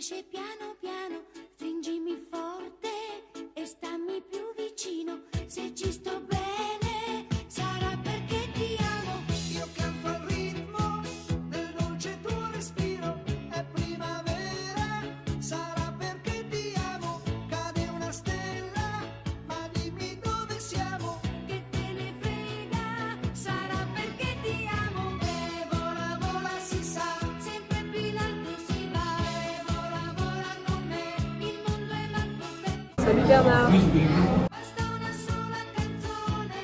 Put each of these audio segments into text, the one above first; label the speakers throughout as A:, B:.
A: Cresce piano piano, stringimi forte e stammi più vicino. Se ci sto bene, sarà perché ti amo.
B: Io canto al ritmo del dolce tuo respiro. È primavera, sarà perché ti amo. Cade una stella, ma dimmi dove siamo.
A: Che te ne frega, sarà perché ti amo.
B: E vola, vola, si sa.
A: Sempre più in alto si va.
B: E vola, vola con me.
A: Il mondo è matto per te.
C: Salut Bernard.
A: Basta una sola canzone.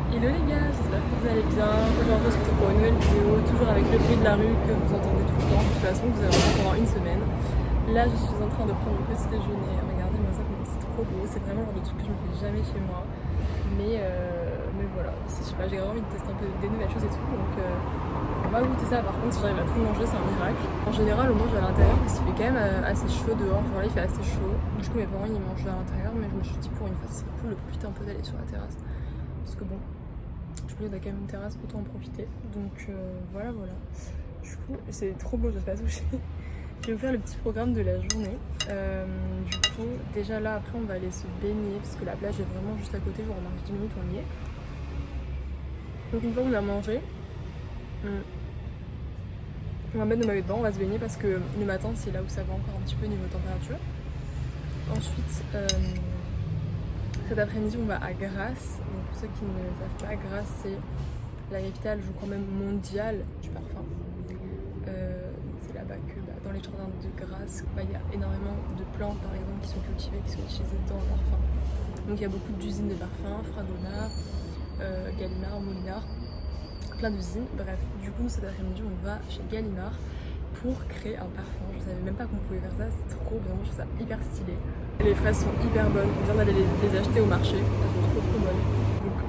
C: Hello les gars, j'espère que vous allez bien. Aujourd'hui on se retrouve pour une nouvelle vidéo, toujours avec le bruit de la rue que vous entendez tout le temps. De toute façon vous allez entendre pendant une semaine. Là je suis en train de prendre mon petit déjeuner. Regardez-moi ça, c'est trop beau. C'est vraiment le genre de truc que je me fais jamais chez moi. Mais voilà, je sais pas, j'ai vraiment envie de tester un peu des nouvelles choses et tout. Donc on va goûter ça. Par contre si j'arrive à tout manger c'est un miracle. En général on mange à l'intérieur parce qu'il fait quand même assez chaud dehors. Genre là il fait assez chaud. Du coup mes parents ils mangent à l'intérieur, mais je me suis dit pour une fois c'est cool de profiter un peu d'aller sur la terrasse. Parce que bon, je voulais quand même une terrasse, autant en profiter. Donc voilà. Du coup, c'est trop beau, je vais pas toucher. Je vais vous faire le petit programme de la journée. Du coup, déjà là, après, on va aller se baigner parce que la plage est vraiment juste à côté. Genre, on marche 10 minutes, on y est. Donc, une fois qu'on a mangé, on va mettre nos maillots de bain, on va se baigner parce que le matin, c'est là où ça va encore un petit peu niveau température. Ensuite, cet après-midi, on va à Grasse. Donc, pour ceux qui ne savent pas, Grasse, c'est la capitale, je crois même mondiale du parfum. C'est là-bas que dans les jardins de Grasse, il y a énormément de plantes, par exemple, qui sont cultivées, qui sont utilisées dans le parfum. Donc, il y a beaucoup d'usines de parfums, Fragonard, Gallimard, Molinard, plein d'usines. Bref, du coup, cet après-midi, on va chez Gallimard pour créer un parfum. Je savais même pas qu'on pouvait faire ça, c'est trop bien, je trouve ça hyper stylé. Les fraises sont hyper bonnes, on vient d'aller les acheter au marché, elles sont trop bonnes. Donc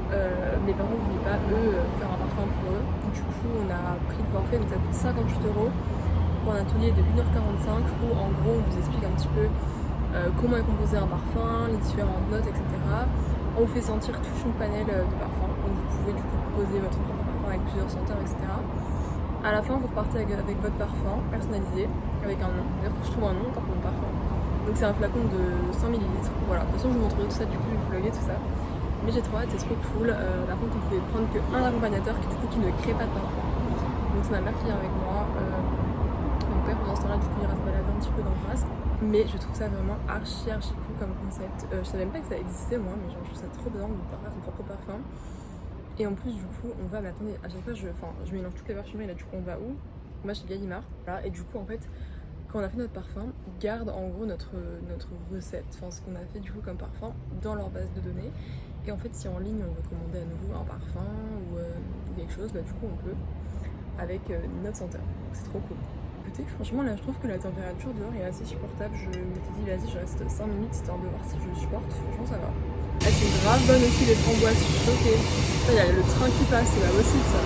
C: mes parents ne voulaient pas eux faire un parfum pour eux. Donc, du coup on a pris le forfait, donc ça coûte 58 € pour un atelier de 1h45 où en gros on vous explique un petit peu comment est composé un parfum, les différentes notes, etc. On vous fait sentir toute une panel de parfums, donc vous pouvez du coup composer votre propre parfum avec plusieurs senteurs, etc. À la fin vous repartez avec votre parfum personnalisé, avec un nom. D'ailleurs faut que je trouve un nom pour mon parfum. Donc c'est un flacon de 100 ml. Voilà, de toute façon je vous montrerai tout ça, du coup je vais vous vlogger tout ça. Mais j'ai trop hâte, c'est trop cool. Par contre on pouvait prendre qu'un accompagnateur qui ne crée pas de parfum. Donc c'est ma mère qui vient avec moi. Mon père pendant ce temps là du coup il ira se balader un petit peu dans Grasse. Mais je trouve ça vraiment archi cool comme concept. Je savais même pas que ça existait moi, mais genre, je trouve ça trop bien de faire son propre parfum. Et en plus du coup on va, mais attendez, à chaque fois je mélange toutes les parfumeries, là du coup on va où? On va chez Gallimard. Voilà, et du coup en fait quand on a fait notre parfum, ils gardent en gros notre recette, enfin ce qu'on a fait du coup comme parfum dans leur base de données. Et en fait si en ligne on veut commander à nouveau un parfum ou quelque chose, bah du coup on peut avec notre senteur. C'est trop cool. Écoutez, franchement là je trouve que la température dehors est assez supportable. Je m'étais dit vas-y je reste 5 minutes histoire de voir si je supporte. Franchement ça va. Elles sont grave bonnes aussi les framboises, je suis choquée. Il y a le train qui passe, c'est pas possible ça.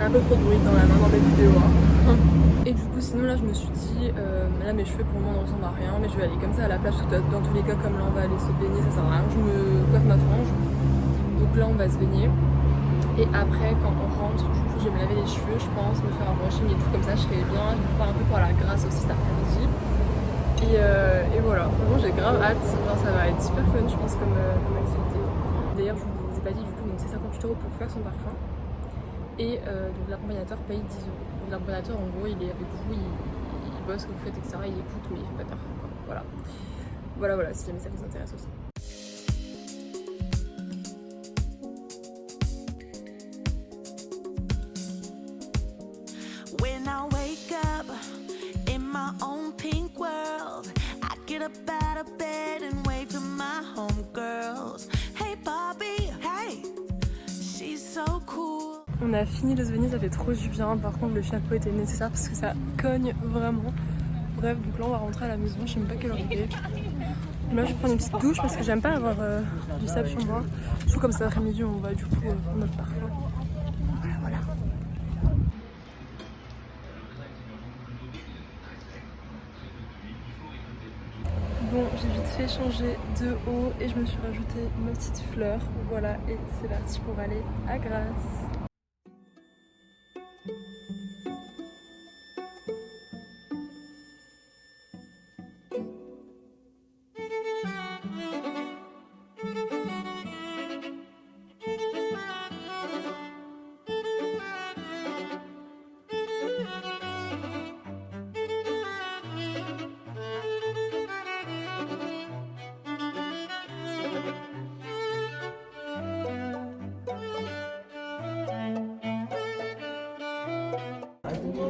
C: Un peu trop de bruit dans la main dans mes vidéos. Et du coup sinon là je me suis dit là mes cheveux pour le moment ne ressemblent à rien, mais je vais aller comme ça à la plage parce que dans tous les cas comme là on va aller se baigner ça sert à rien, je me coiffe ma frange. Donc là on va se baigner et après quand on rentre du coup je vais me laver les cheveux je pense, me faire un brushing et tout comme ça je serai bien, je me prépare un peu pour la Grasse aussi cet après-midi. Et voilà, franchement j'ai grave hâte, enfin, ça va être super fun je pense comme activité. D'ailleurs je vous ai pas dit du coup donc c'est 58 € pour faire son parfum. Et donc l'accompagnateur paye 10 €. Donc l'accompagnateur en gros il est avec vous, il voit ce que vous faites etc. Il écoute mais il fait pas de parfum quoi. Voilà si jamais ça vous intéresse aussi.
A: When I wake up in my own pink world, I get up out of bed and wave to my homegirls. Hey Bobby, hey, she's so cool.
C: On a fini de se baigner, ça fait trop du bien. Par contre le chapeau était nécessaire parce que ça cogne vraiment. Bref, donc là on va rentrer à la maison, je sais même pas quelle heure il est. Là je vais prendre une petite douche parce que j'aime pas avoir du sable sur moi. Surtout comme cet après-midi on va du coup prendre notre parfum. Voilà. Bon, j'ai vite fait changer de haut et je me suis rajouté ma petite fleur. Voilà, et c'est parti pour aller à Grasse.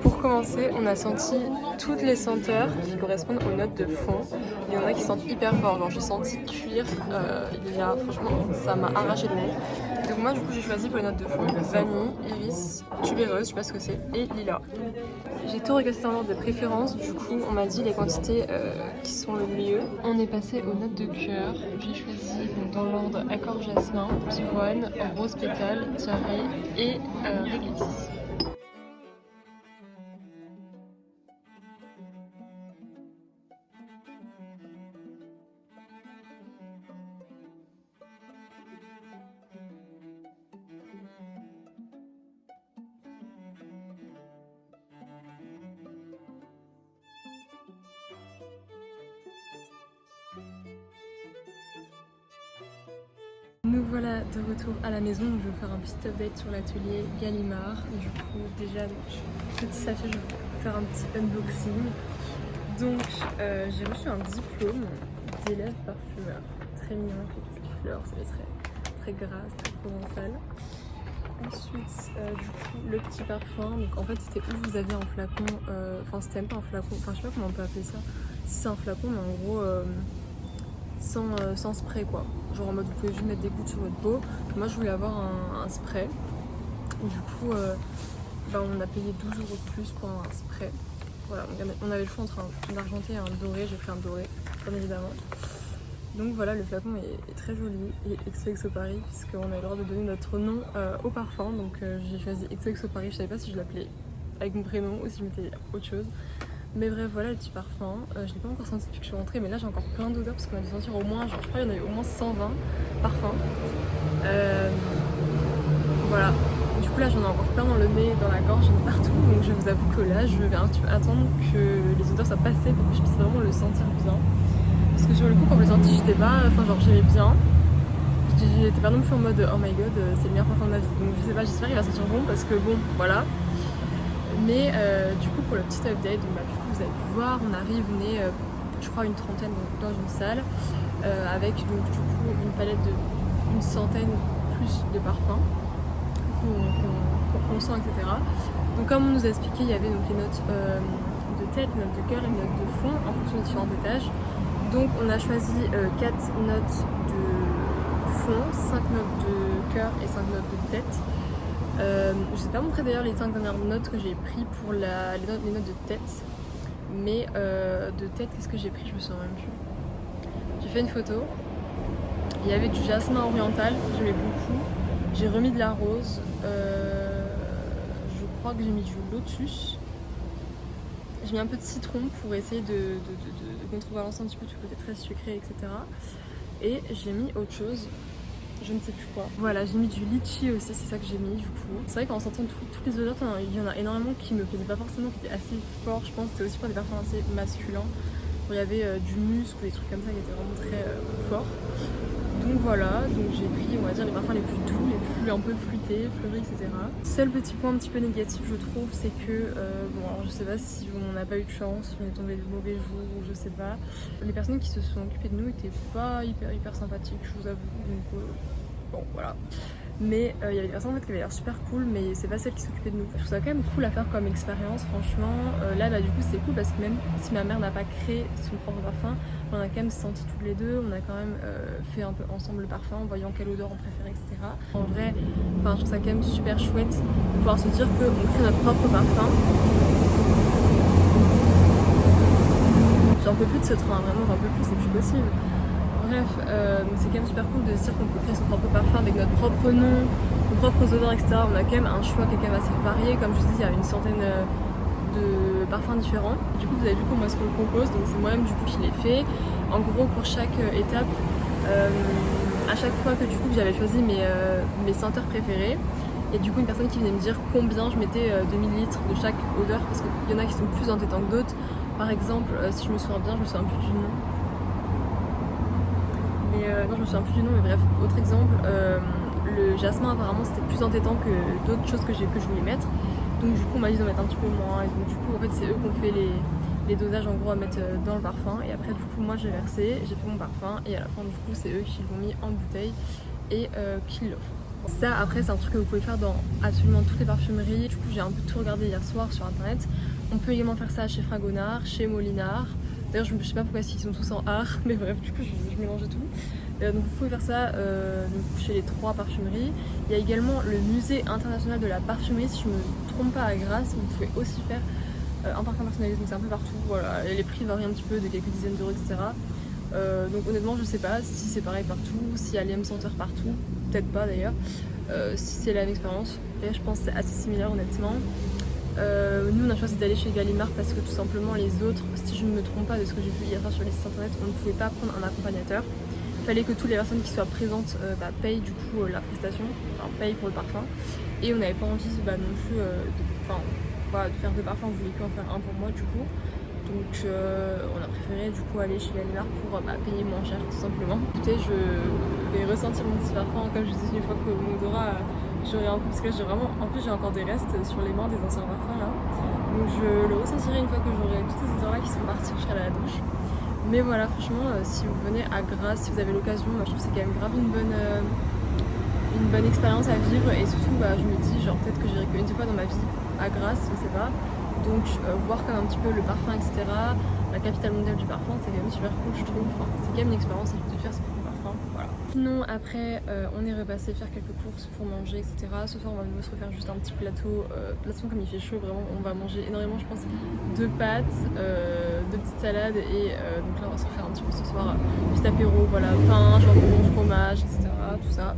C: Pour commencer, on a senti toutes les senteurs qui correspondent aux notes de fond. Il y en a qui sentent hyper fort, genre j'ai senti cuir, franchement ça m'a arraché le nez. Donc moi du coup j'ai choisi pour les notes de fond vanille, iris, tubéreuse, je sais pas ce que c'est, et lilas. J'ai tout regardé en ordre de préférence, du coup on m'a dit les quantités qui sont le mieux. On est passé aux notes de cœur, j'ai choisi donc, dans l'ordre accord jasmin, pivoine, rose pétale, tiare et réglisse. Nous voilà de retour à la maison, donc je vais vous faire un petit update sur l'atelier Gallimard. Du coup déjà, petit sachet, je vais vous faire un petit unboxing. Donc j'ai reçu un diplôme d'élève parfumeur, très mignon, avec des petites fleurs, c'est très grasse, très provençal. Ensuite du coup le petit parfum, donc en fait c'était où vous aviez un flacon, enfin c'était même pas un flacon, enfin je sais pas comment on peut appeler ça, si c'est un flacon mais en gros sans spray quoi, genre en mode vous pouvez juste mettre des gouttes sur votre peau. Moi je voulais avoir un spray, du coup on a payé 12 € de plus pour un spray. Voilà, on avait le choix entre un argenté et un doré, j'ai pris un doré bien évidemment. Donc voilà, le flacon est très joli et XOXO Paris puisqu'on a le droit de donner notre nom au parfum. Donc j'ai choisi XOXO Paris, je savais pas si je l'appelais avec mon prénom ou si je mettais autre chose. Mais bref, voilà le petit parfum. Je l'ai pas encore senti depuis que je suis rentrée, mais là j'ai encore plein d'odeurs parce qu'on a dû sentir au moins, genre je crois qu'il y en a eu au moins 120 parfums. Voilà. Du coup là j'en ai encore plein dans le nez, dans la gorge, partout. Donc je vous avoue que là je vais un petit peu attendre que les odeurs soient passées pour que je puisse vraiment le sentir bien. Parce que sur le coup quand je l'ai senti j'étais pas, enfin genre j'aimais bien. J'étais pas non plus en mode oh my god c'est le meilleur parfum de ma vie. Donc je sais pas, j'espère qu'il va sentir bon parce que bon voilà. Mais du coup pour le petit update, donc, du coup vous avez pu voir, on arrive, on est je crois une trentaine dans une salle avec donc du coup une palette de une centaine plus de parfums qu'on sent etc. Donc comme on nous a expliqué, il y avait donc les notes de tête, les notes de cœur et les notes de fond en fonction des différents étages. Donc on a choisi 4 notes de fond, 5 notes de cœur et 5 notes de tête. Je ne vous ai pas montré d'ailleurs les 5 dernières notes que j'ai pris pour les notes de tête. Mais de tête, qu'est-ce que j'ai pris? Je me souviens même plus. J'ai fait une photo. Il y avait du jasmin oriental, j'aimais beaucoup. J'ai remis de la rose. Je crois que j'ai mis du lotus. J'ai mis un peu de citron pour essayer de contrebalancer un petit peu tout le côté très sucré, etc. Et j'ai mis autre chose, je ne sais plus quoi. Voilà, j'ai mis du litchi aussi, c'est ça que j'ai mis du coup. C'est vrai qu'en sentant toutes les odeurs, il y en a énormément qui me plaisaient pas forcément, qui étaient assez forts, je pense. C'était aussi pour des parfums assez masculins. Où il y avait du muscle, des trucs comme ça qui étaient vraiment très forts. Donc voilà, donc j'ai pris on va dire les parfums les plus doux, les plus un peu fruités, fleuris, etc. Seul petit point un petit peu négatif je trouve, c'est que bon alors je sais pas si on n'a pas eu de chance, si on est tombé de mauvais jours ou je sais pas. Les personnes qui se sont occupées de nous étaient pas hyper sympathiques, je vous avoue. Donc bon voilà. Mais il y avait des personnes en fait, qui avaient l'air super cool, mais c'est pas celles qui s'occupaient de nous. Je trouve ça quand même cool à faire comme expérience, franchement. Là, bah, du coup, c'est cool parce que même si ma mère n'a pas créé son propre parfum, on a quand même senti toutes les deux, on a quand même fait un peu ensemble le parfum, en voyant quelle odeur on préférait, etc. En vrai, je trouve ça quand même super chouette de pouvoir se dire qu'on crée notre propre parfum. J'en peux plus de ce train, vraiment, j'en peux plus, c'est plus possible. Bref, c'est quand même super cool de se dire qu'on peut créer son propre parfum avec notre propre nom, nos propres odeurs, etc. On a quand même un choix qui est quand même assez varié. Comme je vous dis, il y a une centaine de parfums différents. Du coup, vous avez vu comment est-ce qu'on le compose. Donc c'est moi-même du coup qui l'ai fait. En gros, pour chaque étape, à chaque fois que du coup j'avais choisi mes senteurs préférées, et du coup une personne qui venait me dire combien je mettais de millilitres de chaque odeur, parce qu'il y en a qui sont plus entêtants que d'autres. Par exemple, si je me souviens bien, je me souviens plus du nom. Non, je me souviens plus du nom, mais bref, autre exemple, le jasmin apparemment c'était plus entêtant que d'autres choses que je voulais mettre. Donc du coup on m'a dit d'en mettre un petit peu moins, et donc du coup en fait c'est eux qui ont fait les dosages en gros à mettre dans le parfum. Et après du coup moi j'ai versé, j'ai fait mon parfum, et à la fin du coup c'est eux qui l'ont mis en bouteille et qui l'offrent. Ça après c'est un truc que vous pouvez faire dans absolument toutes les parfumeries. Du coup j'ai un peu tout regardé hier soir sur internet. On peut également faire ça chez Fragonard, chez Molinard. D'ailleurs je sais pas pourquoi ils sont tous en art, mais bref du coup je mélangeais tout. Donc vous pouvez faire ça chez les 3 parfumeries. Il y a également le musée international de la parfumerie, si je me trompe pas, à Grasse. Vous pouvez aussi faire un parfum personnalisé, donc c'est un peu partout. Voilà. Et les prix varient un petit peu de quelques dizaines d'euros, etc. Donc honnêtement je sais pas si c'est pareil partout, s'il y a les mêmes senteurs partout, peut-être pas d'ailleurs. Si c'est la même expérience, et je pense que c'est assez similaire honnêtement. Nous on a choisi d'aller chez Gallimard parce que tout simplement les autres, si je ne me trompe pas de ce que j'ai vu hier soir sur les sites internet, on ne pouvait pas prendre un accompagnateur. Il fallait que toutes les personnes qui soient présentes payent du coup la prestation, enfin payent pour le parfum. Et on n'avait pas envie non plus de faire 2 parfums, on voulait qu'en faire un pour moi du coup. Donc on a préféré du coup aller chez Gallimard pour payer moins cher tout simplement. Écoutez, je vais ressentir mon petit parfum comme je dis une fois que mon odorat j'aurai un peu, parce que j'ai vraiment, en plus j'ai encore des restes sur les mains des anciens parfums là. Donc je le ressentirai une fois que j'aurai toutes ces odeurs là qui sont parties, que je serai à la douche. Mais voilà, franchement, si vous venez à Grasse, si vous avez l'occasion, je trouve que c'est quand même grave une bonne expérience à vivre. Et surtout, je me dis, genre peut-être que j'irai qu'une fois dans ma vie à Grasse, je sais pas. Donc voir comme un petit peu le parfum, etc. La capitale mondiale du parfum, c'est quand même super cool, je trouve. Enfin, c'est quand même une expérience de faire ce parfum, voilà. Sinon, après, on est repassé faire quelques courses pour manger, etc. Ce soir, on va se refaire juste un petit plateau. De toute façon, comme il fait chaud, vraiment, on va manger énormément, je pense, 2 pâtes, 2 petites salades. Et donc là, on va se refaire un petit peu ce soir, petit apéro, voilà, pain, jambon, fromage, etc. Tout ça.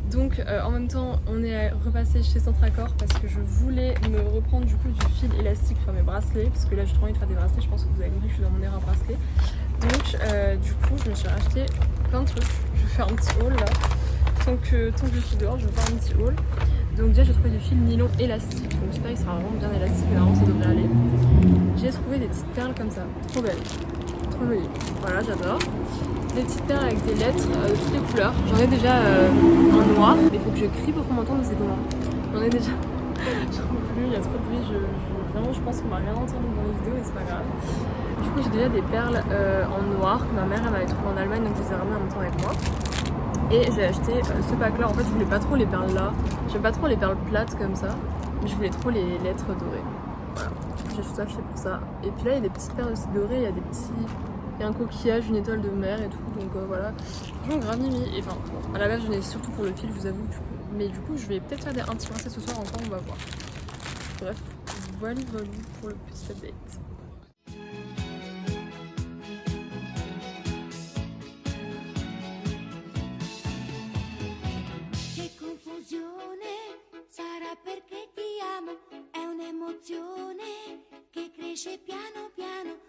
C: Donc en même temps on est repassé chez Centracor parce que je voulais me reprendre du coup du fil élastique pour mes bracelets, parce que là j'ai trop envie de faire des bracelets, je pense que vous avez compris que je suis dans mon era bracelet. Donc du coup je me suis racheté plein de trucs, je vais faire un petit haul là, tant que je suis dehors je vais faire un petit haul. Donc déjà j'ai trouvé du fil nylon élastique, donc j'espère qu'il sera vraiment bien élastique, mais normalement ça devrait aller. J'ai trouvé des petites perles comme ça, trop belles, trop jolies, voilà j'adore. Des petites perles avec des lettres de toutes les couleurs. J'en ai déjà en noir, mais il faut que je crie pour qu'on m'entende, c'est comment. J'en ai déjà. J'en peux plus, il y a trop de bruit. Vraiment, je pense qu'on va rien entendre dans les vidéos et c'est pas grave. Du coup, j'ai déjà des perles en noir que ma mère elle m'avait trouvé en Allemagne, donc je les ai ramenées en même temps avec moi. Et j'ai acheté ce pack là. En fait, je voulais pas trop les perles là. J'aime pas trop les perles plates comme ça, mais je voulais trop les lettres dorées. Voilà, j'ai tout acheté pour ça. Et puis là, il y a des petites perles aussi dorées, il y a des petits. Il y a un coquillage, une étoile de mer et tout, donc voilà. Franchement, grave mimi. Et enfin, bon, à la base, je venais surtout pour le fil, je vous avoue. Du coup. Mais du coup, je vais peut-être faire un petit bracelet ce soir encore, on va voir. Bref, voilà pour le petit update.
D: Che confusione sarà perché ti amo, è un'emozione che cresce. cresce piano piano,